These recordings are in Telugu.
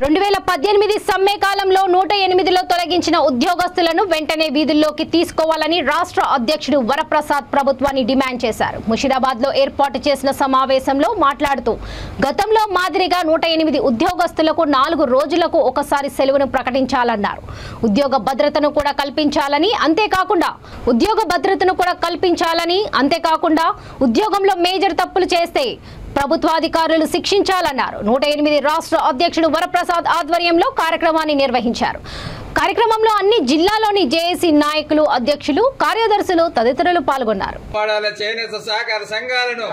2018 సమ్మె కాలంలో 108లో తొలగించిన ఉద్యోగస్తులను వెంటనే వీధుల్లోకి తీసుకోవాలని రాష్ట్ర అధ్యక్షుడు వరప్రసాద్ ప్రభుత్వాన్ని డిమాండ్ చేశారు. ముషిరాబాద్లో ఏర్పాటు చేసిన సమావేశంలో మాట్లాడుతూ గతంలో మాదిరిగా 108 ఉద్యోగస్తులకు 4 రోజులకు ఒకసారి సెలవును ప్రకటించాలన్నారు. ఉద్యోగ భద్రతను కూడా కల్పించాలని అంతేకాకుండా ఉద్యోగంలో మేజర్ తప్పులు చేస్తే ప్రభుత్వాధికారులు శిక్షించాలన్నారు. 108 రాష్ట్ర అధ్యక్షుడు వరప్రసాద్ ఆధ్వర్యంలో కార్యక్రమాన్ని నిర్వహించారు. కార్యక్రమంలో అన్ని జిల్లాలోని జేఏసీ నాయకులు, అధ్యక్షులు, కార్యదర్శులు తదితరులు పాల్గొన్నారు. చేనేత సహకార సంఘాలను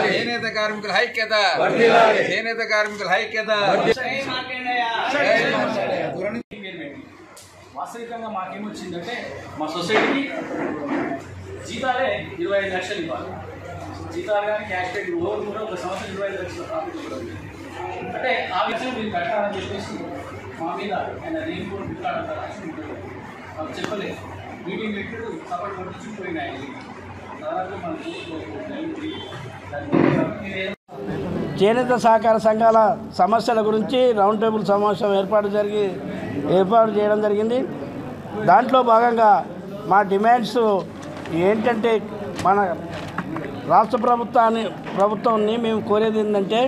చేనేత కార్మికుల ఐక్యత, చేనేత కార్మికుల ఐక్యత. వాస్తవికంగా మాకేమొచ్చిందంటే మా సొసైటీకి జీతాలే 25 లక్షలు ఇవ్వాలి. జీతాలు కానీ క్యాష్ పెట్టి ఓవర్ కూడా ఒక సంవత్సరం 25 లక్షల ప్రాఫిట్ ఇవ్వడం. అంటే ఆ విషయం మీరు కట్టాలని చెప్పేసి మా మీద ఆయన నేను కూడా మాకు చెప్పలేదు. మీటింగ్ పెట్టాడు, సపోర్ట్ కొట్టించుకుపోయినాయి. దాదాపు మనకు చేనేత సహకార సంఘాల సమస్యల గురించి రౌండ్ టేబుల్ సమావేశం ఏర్పాటు చేయడం జరిగింది. దాంట్లో భాగంగా మా డిమాండ్స్ ఏంటంటే, మన రాష్ట్ర ప్రభుత్వాన్ని మేము కోరేది ఏంటంటే,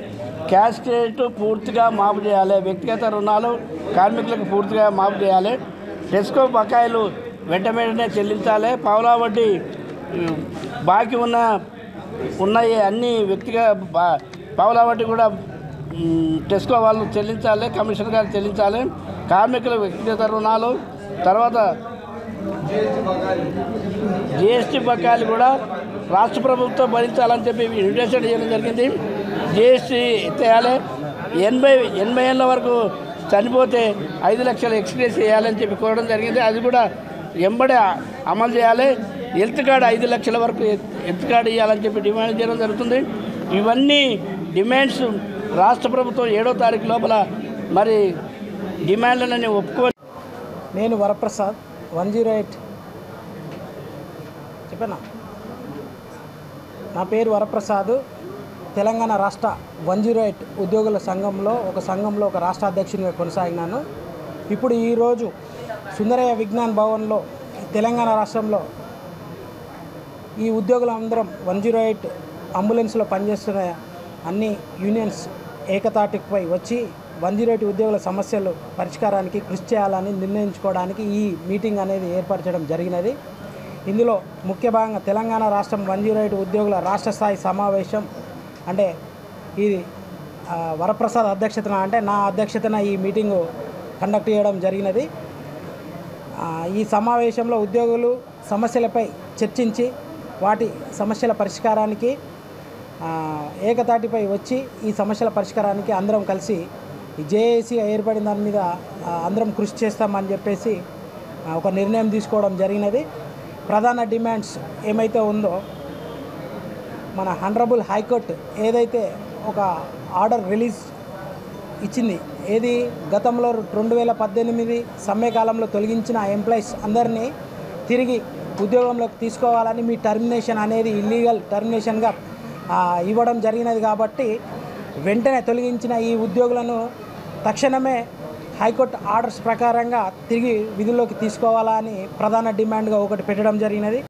క్యాష్ క్రెడిట్ పూర్తిగా మాఫ్ చేయాలి, వ్యక్తిగత రుణాలు కార్మికులకు పూర్తిగా మాఫ్ చేయాలి, టెస్కో బకాయిలు వెంటనే చెల్లించాలి, పావలా వడ్డీ బాకీ ఉన్నాయి అన్ని పావలా వడ్డీ కూడా టెస్కో వాళ్ళు చెల్లించాలి, కమిషనర్ గారు చెల్లించాలి, కార్మికుల వ్యక్తిగత రుణాలు, తర్వాత జిఎస్టీ బకాయిలు కూడా రాష్ట్ర ప్రభుత్వం భరించాలని చెప్పి ఇన్విటేషన్ చేయడం జరిగింది. జిఎస్టీ ఎత్తేయాలి, 80 ఏళ్ళ వరకు చనిపోతే 5 లక్షలు ఎక్స్గ్రేస్ చేయాలని చెప్పి కోరడం జరిగింది. అది కూడా ఎంబడే అమలు చేయాలి. హెల్త్ కార్డు 5 లక్షల వరకు హెల్త్ కార్డు ఇవ్వాలని చెప్పి డిమాండ్ చేయడం జరుగుతుంది. ఇవన్నీ డిమాండ్స్ రాష్ట్ర ప్రభుత్వం 7వ తారీఖు లోపల మరి డిమాండ్లని ఒప్పుకోవాలి. నేను వరప్రసాద్ 108 చెప్పనా, నా పేరు వరప్రసాద్. తెలంగాణ రాష్ట్ర 108 ఉద్యోగుల సంఘంలో ఒక రాష్ట్ర అధ్యక్షునిగా కొనసాగినాను. ఇప్పుడు ఈరోజు సుందరయ్య విజ్ఞాన్ భవన్లో తెలంగాణ రాష్ట్రంలో ఈ ఉద్యోగులందరం 108 అంబులెన్స్లో పనిచేస్తున్న అన్ని యూనియన్స్ ఏకతాటిపై వచ్చి 108 ఉద్యోగుల సమస్యలు పరిష్కారానికి కృషి చేయాలని నిర్ణయించుకోవడానికి ఈ మీటింగ్ అనేది ఏర్పరచడం జరిగినది. ఇందులో ముఖ్య భాగంగా తెలంగాణ రాష్ట్రం 108 ఉద్యోగుల రాష్ట్ర స్థాయి సమావేశం, అంటే ఇది వరప్రసాద్ అధ్యక్షతన, అంటే నా అధ్యక్షతన ఈ మీటింగు కండక్ట్ చేయడం జరిగినది. ఈ సమావేశంలో ఉద్యోగులు సమస్యలపై చర్చించి వాటి సమస్యల పరిష్కారానికి ఏకతాటిపై వచ్చి ఈ సమస్యల పరిష్కారానికి అందరం కలిసి జేఏసీ ఏర్పడిన దాని మీద అందరం కృషి చేస్తామని చెప్పేసి ఒక నిర్ణయం తీసుకోవడం జరిగినది. ప్రధాన డిమాండ్స్ ఏమైతే ఉందో, మన హానరబుల్ హైకోర్టు ఏదైతే ఒక ఆర్డర్ రిలీజ్ ఇచ్చింది, ఏది గతంలో 2018 సమ్మె కాలంలో తొలగించిన ఎంప్లాయీస్ అందరినీ తిరిగి ఉద్యోగంలోకి తీసుకోవాలని, మీ టర్మినేషన్ అనేది ఇల్లీగల్ టర్మినేషన్గా ఇవ్వడం జరిగినది. కాబట్టి వెంటనే తొలగించిన ఈ ఉద్యోగులను తక్షణమే హైకోర్టు ఆర్డర్స్ ప్రకారంగా తిరిగి విధుల్లోకి తీసుకోవాలని ప్రధాన డిమాండ్గా ఒకటి పెట్టడం జరిగినది.